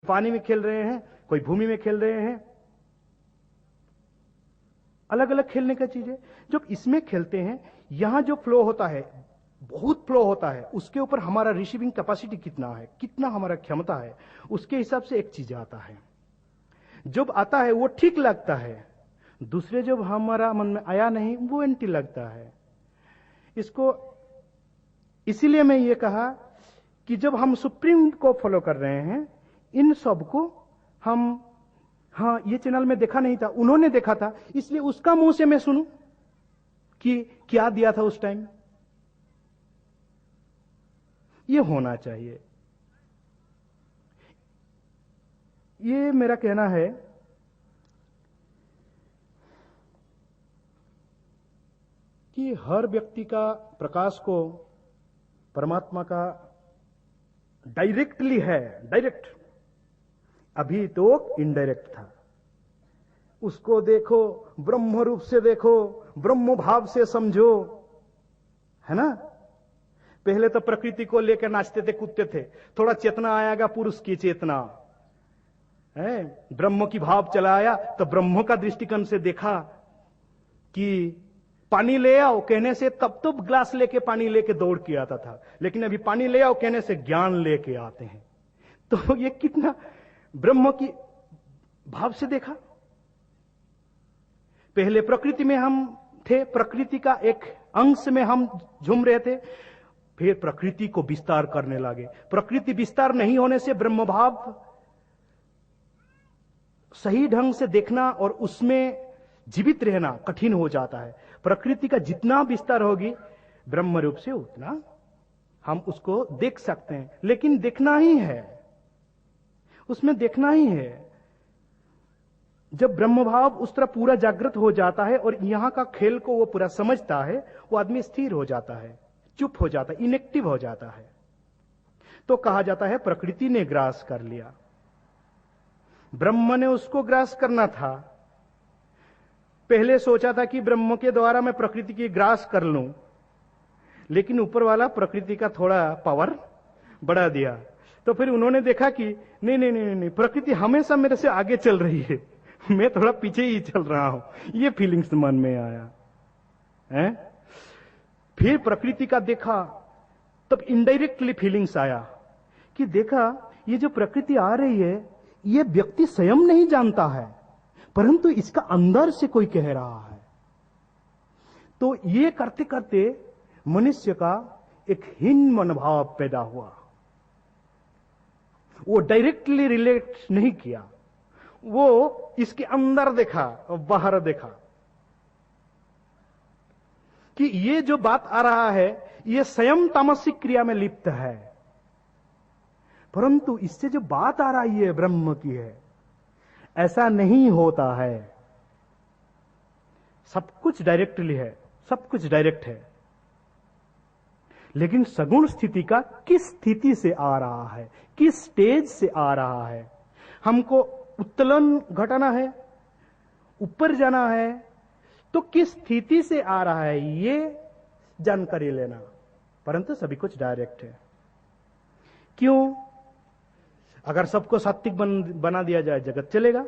पानी में खेल रहे हैं, कोई भूमि में खेल रहे हैं, अलग अलग खेलने का चीज है। जब इसमें खेलते हैं, यहां जो फ्लो होता है, बहुत फ्लो होता है, उसके ऊपर हमारा रिसीविंग कैपेसिटी कितना है, कितना हमारा क्षमता है, उसके हिसाब से एक चीज आता है। जब आता है वो ठीक लगता है, दूसरे जब हमारा मन में आया नहीं वो एंटी लगता है। इसको इसीलिए मैं ये कहा कि जब हम सुप्रीम को फॉलो कर रहे हैं, इन सब को हम, हाँ ये चैनल में देखा नहीं था, उन्होंने देखा था, इसलिए उसका मुंह से मैं सुनूं कि क्या दिया था उस टाइम। ये होना चाहिए। ये मेरा कहना है कि हर व्यक्ति का प्रकाश को परमात्मा का डायरेक्टली है, डायरेक्ट। अभी तो इनडायरेक्ट था। उसको देखो, ब्रह्म रूप से देखो, ब्रह्म भाव से समझो, है ना। पहले तो प्रकृति को लेकर नाचते थे, कूदते थे, थोड़ा चेतना आएगा, पुरुष की चेतना है, ब्रह्म की भाव चला आया, तो ब्रह्म का दृष्टिकोण से देखा कि पानी ले आओ कहने से, तब तो ग्लास लेके पानी लेके दौड़ के आता था, लेकिन अभी पानी ले आओ कहने से ज्ञान लेके आते हैं। तो ये कितना ब्रह्म की भाव से देखा। पहले प्रकृति में हम थे, प्रकृति का एक अंश में हम झूम रहे थे, फिर प्रकृति को विस्तार करने लगे। प्रकृति विस्तार नहीं होने से ब्रह्म भाव सही ढंग से देखना और उसमें जीवित रहना कठिन हो जाता है। प्रकृति का जितना विस्तार होगी ब्रह्म रूप से उतना हम उसको देख सकते हैं, लेकिन देखना ही है, उसमें देखना ही है। जब ब्रह्म भाव उस तरह पूरा जागृत हो जाता है और यहां का खेल को वो पूरा समझता है, वो आदमी स्थिर हो जाता है, चुप हो जाता है, इनएक्टिव हो जाता है। तो कहा जाता है प्रकृति ने ग्रास कर लिया, ब्रह्म ने उसको ग्रास करना था। पहले सोचा था कि ब्रह्म के द्वारा मैं प्रकृति की ग्रास कर लूं, लेकिन ऊपर वाला प्रकृति का थोड़ा पावर बढ़ा दिया। तो फिर उन्होंने देखा कि नहीं नहीं नहीं नहीं, प्रकृति हमेशा मेरे से आगे चल रही है, मैं थोड़ा पीछे ही चल रहा हूं। ये फीलिंग्स मन में आया है। फिर प्रकृति का देखा, तब इनडायरेक्टली फीलिंग्स आया कि देखा ये जो प्रकृति आ रही है, ये व्यक्ति स्वयं नहीं जानता है, परंतु इसका अंदर से कोई कह रहा है। तो ये करते करते मनुष्य का एक हीन मनोभाव पैदा हुआ। वो डायरेक्टली रिलेट नहीं किया, वो इसके अंदर देखा और बाहर देखा कि ये जो बात आ रहा है ये स्वयं तामसिक क्रिया में लिप्त है, परंतु इससे जो बात आ रही है ब्रह्म की है। ऐसा नहीं होता है। सब कुछ डायरेक्टली है, सब कुछ डायरेक्ट है, लेकिन सगुण स्थिति का किस स्थिति से आ रहा है, किस स्टेज से आ रहा है। हमको उत्तोलन घटाना है, ऊपर जाना है, तो किस स्थिति से आ रहा है ये जानकारी लेना। परंतु सभी कुछ डायरेक्ट है। क्यों? अगर सबको सात्विक बना दिया जाए, जगत चलेगा।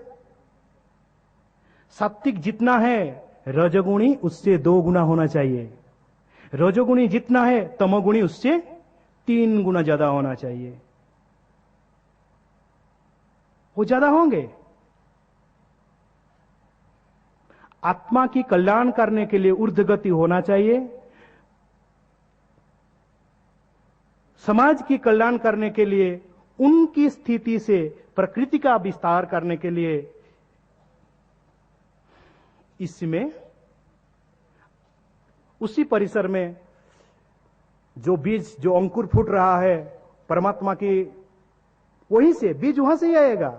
सात्विक जितना है रजोगुणी उससे 2 गुना होना चाहिए, रजोगुणी जितना है तमोगुणी उससे 3 गुना ज्यादा होना चाहिए। वो ज्यादा होंगे। आत्मा की कल्याण करने के लिए ऊर्ध्वगति होना चाहिए, समाज की कल्याण करने के लिए, उनकी स्थिति से प्रकृति का विस्तार करने के लिए इसमें उसी परिसर में जो बीज, जो अंकुर फूट रहा है परमात्मा की, वहीं से बीज वहां से ही आएगा।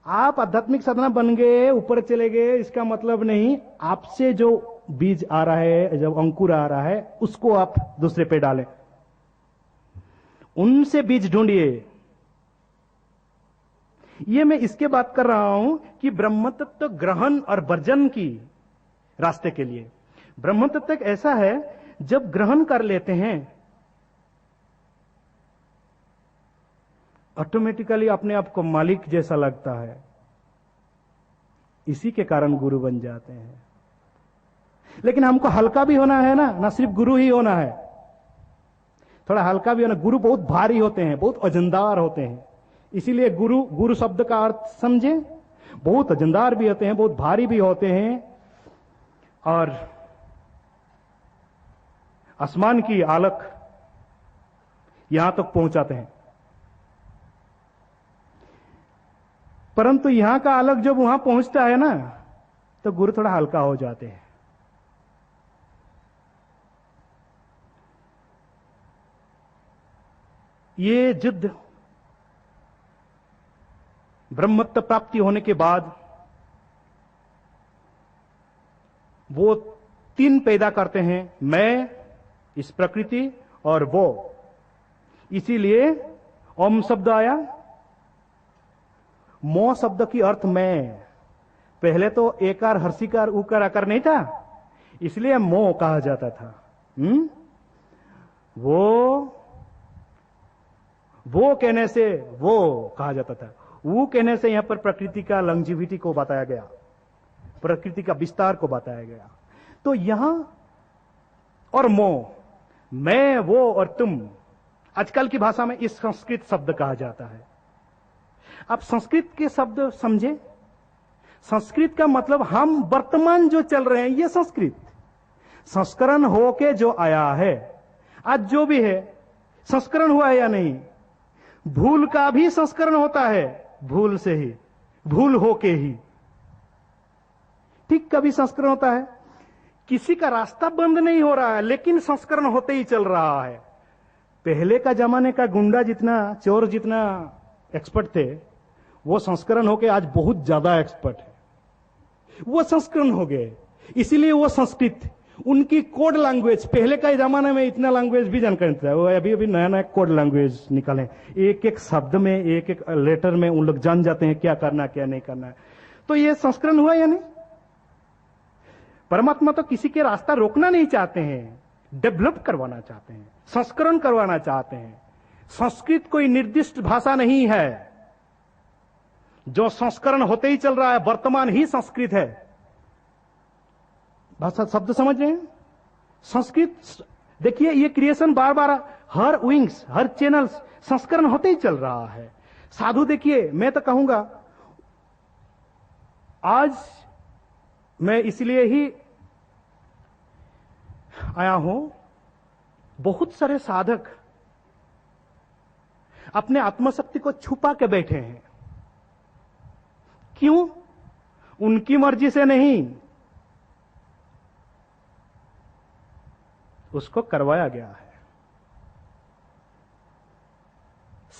आप आध्यात्मिक साधना बन गए, ऊपर चले गए, इसका मतलब नहीं। आपसे जो बीज आ रहा है, जब अंकुर आ रहा है, उसको आप दूसरे पे डालें, उनसे बीज ढूंढिए। ये मैं इसके बात कर रहा हूं कि ब्रह्म तत्व ग्रहण और वर्जन की रास्ते के लिए। ब्रह्म तत्व ऐसा है, जब ग्रहण कर लेते हैं ऑटोमेटिकली अपने आप को मालिक जैसा लगता है। इसी के कारण गुरु बन जाते हैं। लेकिन हमको हल्का भी होना है ना सिर्फ गुरु ही होना है, थोड़ा हल्का भी होना। गुरु बहुत भारी होते हैं, बहुत वजनदार होते हैं। इसीलिए गुरु शब्द का अर्थ समझे, बहुत वजनदार भी होते हैं, बहुत भारी भी होते हैं, और आसमान की आलक यहां तक पहुंचाते हैं। परंतु यहां का आलक जब वहां पहुंचता है ना, तो गुरु थोड़ा हल्का हो जाते हैं। ये युद्ध ब्रह्मत्व प्राप्ति होने के बाद वो तीन पैदा करते हैं, मैं, इस प्रकृति और वो। इसीलिए ओम शब्द आया। मो शब्द की अर्थ मैं। पहले तो एकार, हर्षिकार, उकार, आकार नहीं था, इसलिए मो कहा जाता था। वो कहने से वो कहा जाता था। वो कहने से यहां पर प्रकृति का लंजिविटी को बताया गया, प्रकृति का विस्तार को बताया गया। तो यहां और मो, मैं, वो और तुम, आजकल की भाषा में इस संस्कृत शब्द कहा जाता है। आप संस्कृत के शब्द समझे। संस्कृत का मतलब हम वर्तमान जो चल रहे हैं, ये संस्कृत संस्करण होके जो आया है। आज जो भी है संस्करण हुआ है या नहीं। भूल का भी संस्करण होता है, भूल से ही, भूल होके ही। ठीक, कभी संस्करण होता है। किसी का रास्ता बंद नहीं हो रहा है, लेकिन संस्करण होते ही चल रहा है। पहले का जमाने का गुंडा जितना, चोर जितना एक्सपर्ट थे, वो संस्करण होके आज बहुत ज्यादा एक्सपर्ट है। वो संस्करण हो गए, इसीलिए वो संस्कृत, उनकी कोड लैंग्वेज। पहले का जमाने में इतना लैंग्वेज भी जानकर नहीं था, वो अभी नया नया कोड लैंग्वेज निकाले। एक एक शब्द में, एक एक लेटर में उन लोग जान जाते हैं क्या करना क्या नहीं करना है। तो ये संस्करण हुआ या नहीं। परमात्मा तो किसी के रास्ता रोकना नहीं चाहते हैं, डेवलप करवाना चाहते हैं, संस्करण करवाना चाहते हैं। संस्कृत कोई निर्दिष्ट भाषा नहीं है, जो संस्करण होते ही चल रहा है। वर्तमान ही संस्कृत है। भाषा शब्द समझ रहे हैं। संस्कृत देखिए, ये क्रिएशन बार बार, हर विंग्स, हर चैनल्स संस्करण होते ही चल रहा है। साधु देखिए, मैं तो कहूंगा आज मैं इसलिए ही आया हूं, बहुत सारे साधक अपने आत्मशक्ति को छुपा के बैठे हैं। क्यों? उनकी मर्जी से नहीं, उसको करवाया गया है।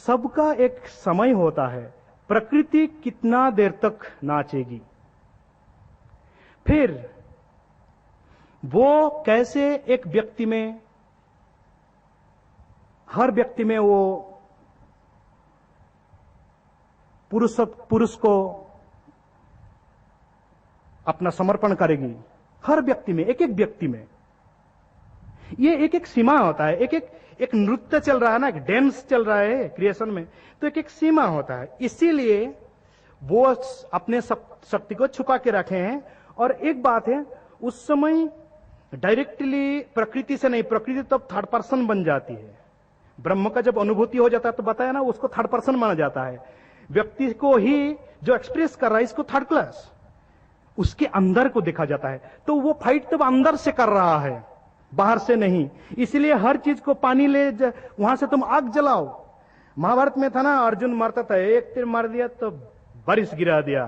सबका एक समय होता है। प्रकृति कितना देर तक नाचेगी, फिर वो कैसे एक व्यक्ति में, हर व्यक्ति में वो पुरुष को अपना समर्पण करेगी। हर व्यक्ति में, एक एक व्यक्ति में ये एक एक सीमा होता है। एक नृत्य चल रहा है ना, एक डांस चल रहा है क्रिएशन में, तो एक एक सीमा होता है। इसीलिए वो अपने शक्ति को छुपा के रखे हैं। और एक बात है, उस समय डायरेक्टली प्रकृति से नहीं, प्रकृति तब थर्ड पर्सन बन जाती है। ब्रह्म का जब अनुभूति हो जाता है तो बताया ना, उसको थर्ड पर्सन माना जाता है। व्यक्ति को ही जो एक्सप्रेस कर रहा है, इसको थर्ड क्लास, उसके अंदर को देखा जाता है। तो वो फाइट तब अंदर से कर रहा है, बाहर से नहीं। इसलिए हर चीज को पानी ले वहां से तुम आग जलाओ। महाभारत में था ना, अर्जुन मारता था, एक तीर मार दिया तो बारिश गिरा दिया।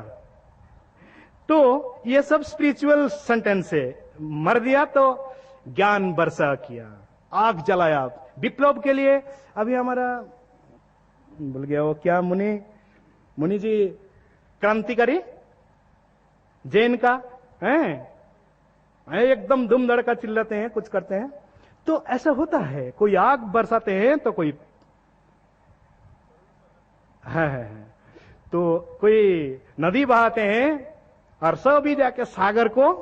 तो ये सब स्पिरिचुअल सेंटेंस है। मर दिया तो ज्ञान वर्षा किया, आग जलाया विप्लव के लिए। अभी हमारा भूल गया वो क्या, मुनि जी क्रांतिकारी जैन का है, एकदम दुम धड़का चिल्लाते हैं, कुछ करते हैं। तो ऐसा होता है, कोई आग बरसाते हैं तो कोई है, तो कोई नदी बहाते हैं, और सब भी जाके सागर को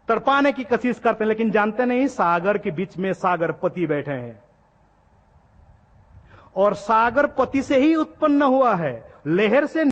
तड़पाने की कोशिश करते हैं, लेकिन जानते नहीं सागर के बीच में सागर पति बैठे हैं। और सागर पति से ही उत्पन्न हुआ है, लहर से